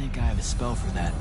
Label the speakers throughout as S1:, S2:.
S1: think I have a spell for that.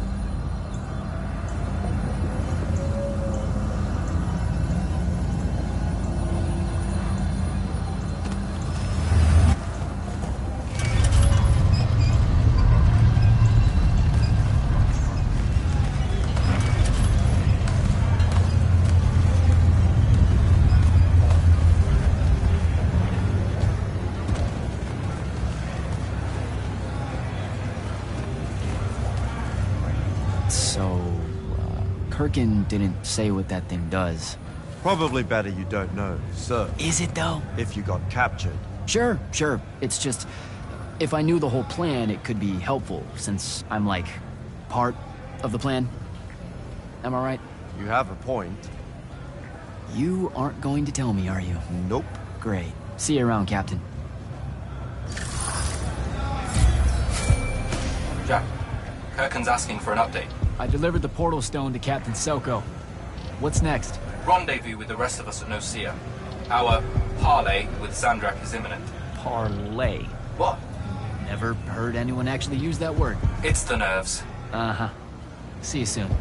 S1: Kirkin didn't say what that thing does.
S2: Probably better you don't know, sir.
S1: Is it, though?
S2: If you got captured.
S1: Sure. It's just, if I knew the whole plan, it could be helpful, since I'm, like, part of the plan. Am I right?
S2: You have a point.
S1: You aren't going to tell me, are you?
S2: Nope.
S1: Great. See you around, Captain.
S3: Jack, Kirkin's asking for an update.
S1: I delivered the portal stone to Captain Selko. What's next?
S3: Rendezvous with the rest of us at Nocia. Our parley with Zandrak is imminent.
S1: Parlay.
S3: What?
S1: Never heard anyone actually use that word.
S3: It's the nerves.
S1: Uh-huh. See you soon.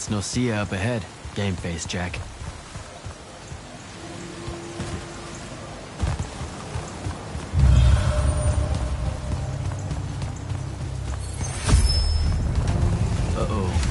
S1: That's Nocia up ahead. Game face, Jack. Uh-oh.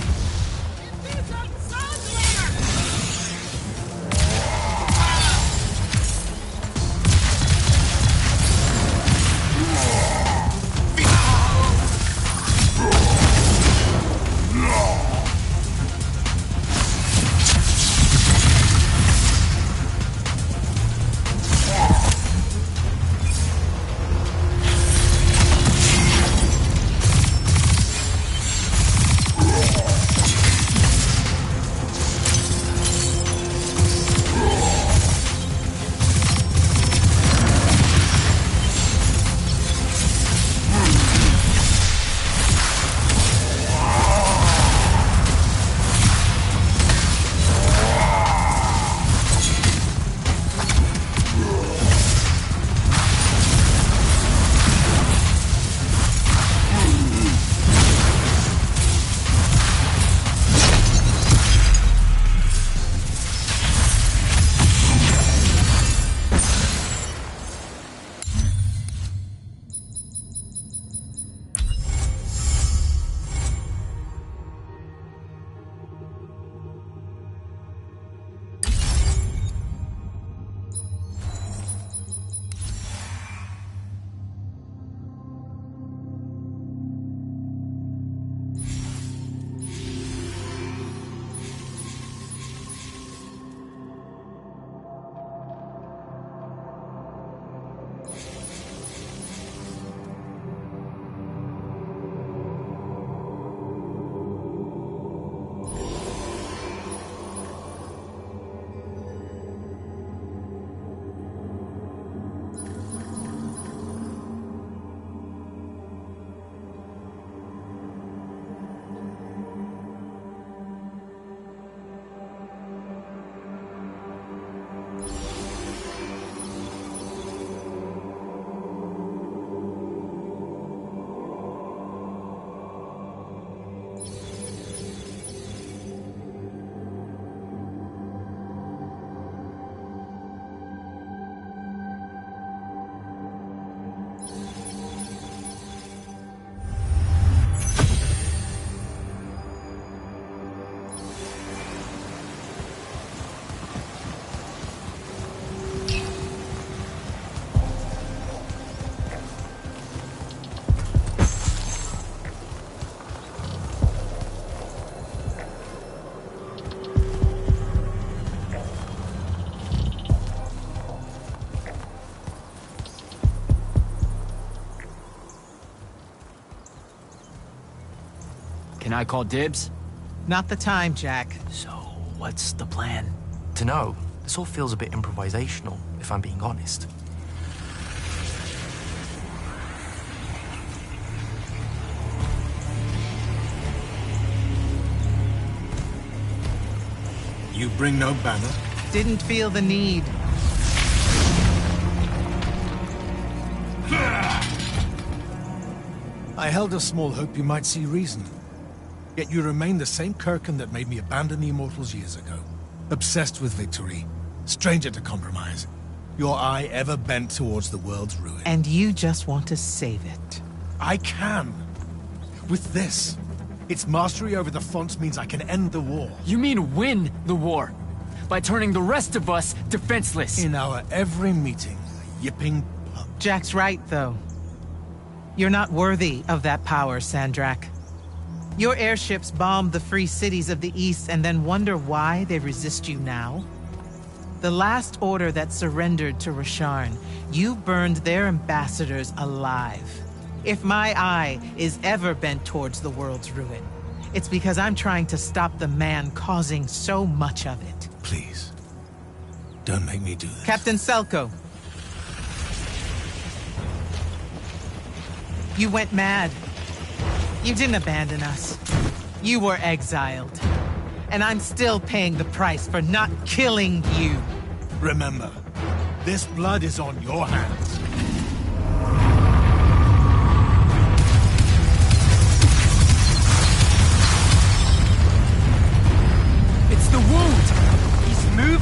S1: Can I call dibs?
S4: Not the time, Jack.
S1: So, what's the plan?
S5: Dunno. This all feels a bit improvisational, if I'm being honest.
S6: You bring no banner?
S4: Didn't feel the need.
S6: I held a small hope you might see reason. Yet you remain the same Kirkin that made me abandon the Immortals years ago. Obsessed with victory, stranger to compromise. Your eye ever bent towards the world's ruin.
S4: And you just want to save it.
S6: I can. With this. Its mastery over the fonts means I can end the war.
S1: You mean win the war? By turning the rest of us defenseless?
S6: In our every meeting, a yipping pup.
S4: Jack's right, though. You're not worthy of that power, Sandrak. Your airships bombed the free cities of the East and then wonder why they resist you now? The last order that surrendered to Rasharn, you burned their ambassadors alive. If my eye is ever bent towards the world's ruin, it's because I'm trying to stop the man causing so much of it.
S6: Please, don't make me do this.
S4: Captain Selko. You went mad. You didn't abandon us. You were exiled. And I'm still paying the price for not killing you.
S6: Remember, this blood is on your hands.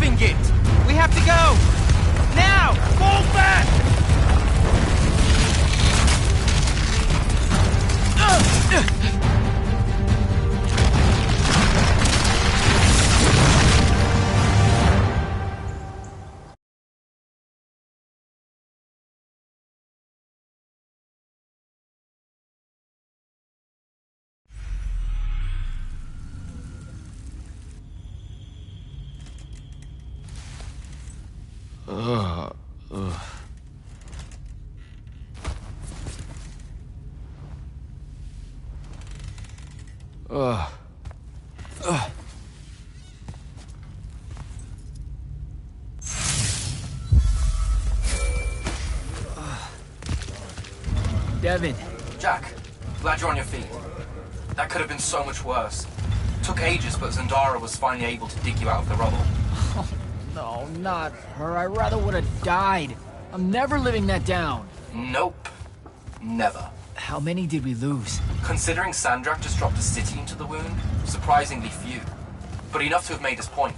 S5: having it!
S4: We have to go! Now! Fall back!
S1: Devin.
S3: Jack, glad you're on your feet. That could have been so much worse. Took ages, but Zendara was finally able to dig you out of the rubble.
S1: No, not her. I rather would have died. I'm never living that down.
S3: Nope. Never.
S1: How many did we lose?
S3: Considering Sandrak just dropped a city into the wound, surprisingly few. But enough to have made his point.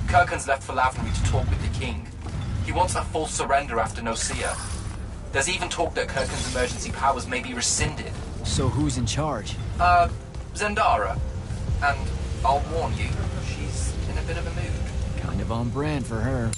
S3: Kirkhan's left for Lavnery to talk with the king. He wants a full surrender after Nosea. There's even talk that Kirkhan's emergency powers may be rescinded.
S1: So who's in charge?
S3: Zendara. And I'll warn you, she's in a bit of a mood.
S1: Kind of on brand for her.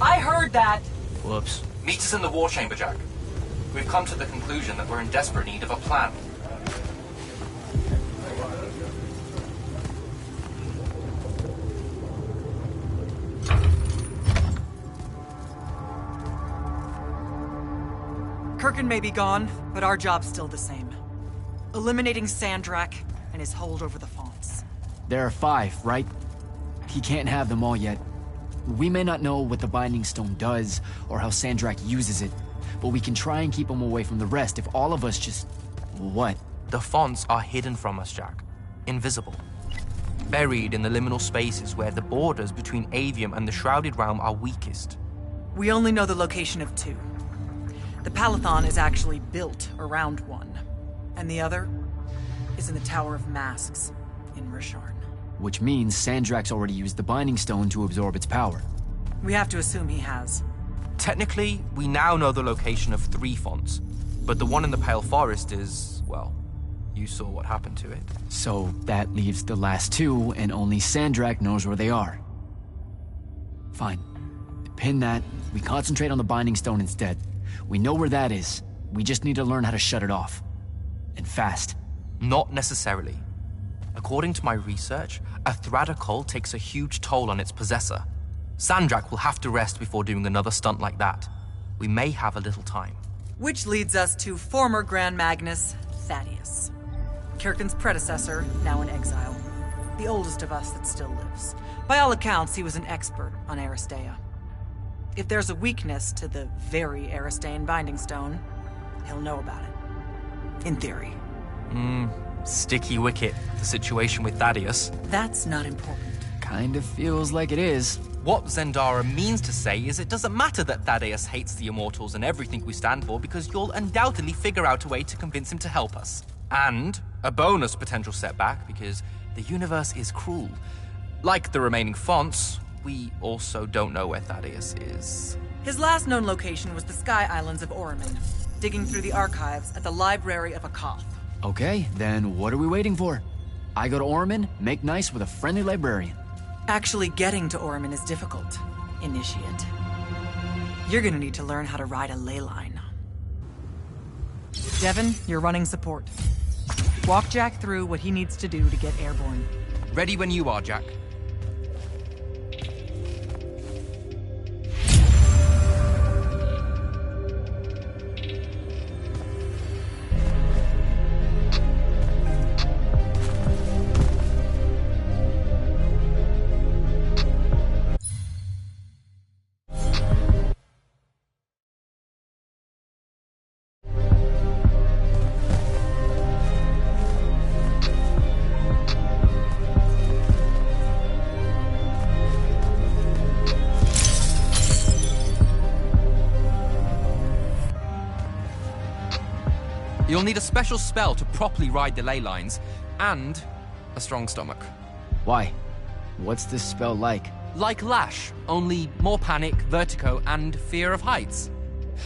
S7: I heard that.
S5: Whoops.
S3: Meet us in the war chamber, Jack. We've come to the conclusion that we're in desperate need of a plan.
S7: Kirkhan may be gone, but our job's still the same. Eliminating Sandrak and his hold over the fonts.
S1: There are 5, right? He can't have them all yet. We may not know what the Binding Stone does, or how Sandrak uses it, but we can try and keep him away from the rest if all of us just... what?
S5: The fonts are hidden from us, Jack. Invisible. Buried in the liminal spaces where the borders between Aveum and the Shrouded Realm are weakest.
S7: We only know the location of 2. The Palathon is actually built around one, and the other is in the Tower of Masks in Risharn.
S1: Which means Sandrak's already used the Binding Stone to absorb its power.
S7: We have to assume he has.
S5: Technically, we now know the location of 3 fonts, but the one in the Pale Forest is, well, you saw what happened to it.
S1: So that leaves the last 2, and only Sandrak knows where they are. Fine. Pin that. We concentrate on the Binding Stone instead. We know where that is. We just need to learn how to shut it off. And fast.
S5: Not necessarily. According to my research, a Thradakol takes a huge toll on its possessor. Sandrak will have to rest before doing another stunt like that. We may have a little time.
S7: Which leads us to former Grand Magnus, Thaddeus. Kirkhan's predecessor, now in exile. The oldest of us that still lives. By all accounts, he was an expert on Aristea. If there's a weakness to the very Aristean Binding Stone, he'll know about it. In theory.
S5: Sticky wicket, the situation with Thaddeus.
S7: That's not important.
S1: Kind of feels like it is.
S5: What Zendara means to say is it doesn't matter that Thaddeus hates the Immortals and everything we stand for because you'll undoubtedly figure out a way to convince him to help us. And a bonus potential setback because the universe is cruel. Like the remaining fonts, we also don't know where Thaddeus is.
S7: His last known location was the Sky Islands of Oriman, digging through the archives at the Library of Akoth.
S1: Okay, then what are we waiting for? I go to Orman, make nice with a friendly librarian.
S7: Actually getting to Oriman is difficult, Initiate. You're gonna need to learn how to ride a ley line. Devon, you're running support. Walk Jack through what he needs to do to get airborne.
S5: Ready when you are, Jack. You'll need a special spell to properly ride the ley lines, and a strong stomach.
S1: Why? What's this spell like?
S5: Like Lash, only more panic, vertigo, and fear of heights.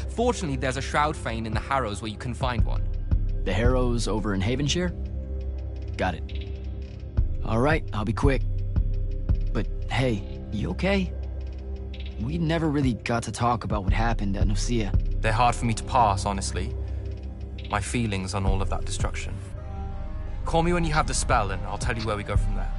S5: Fortunately, there's a Shroud Fane in the Harrows where you can find one.
S1: The Harrows over in Havenshire? Got it. All right, I'll be quick. But hey, you okay? We never really got to talk about what happened at Nicaea.
S5: They're hard for me to pass, honestly. My feelings on all of that destruction. Call me when you have the spell and I'll tell you where we go from there.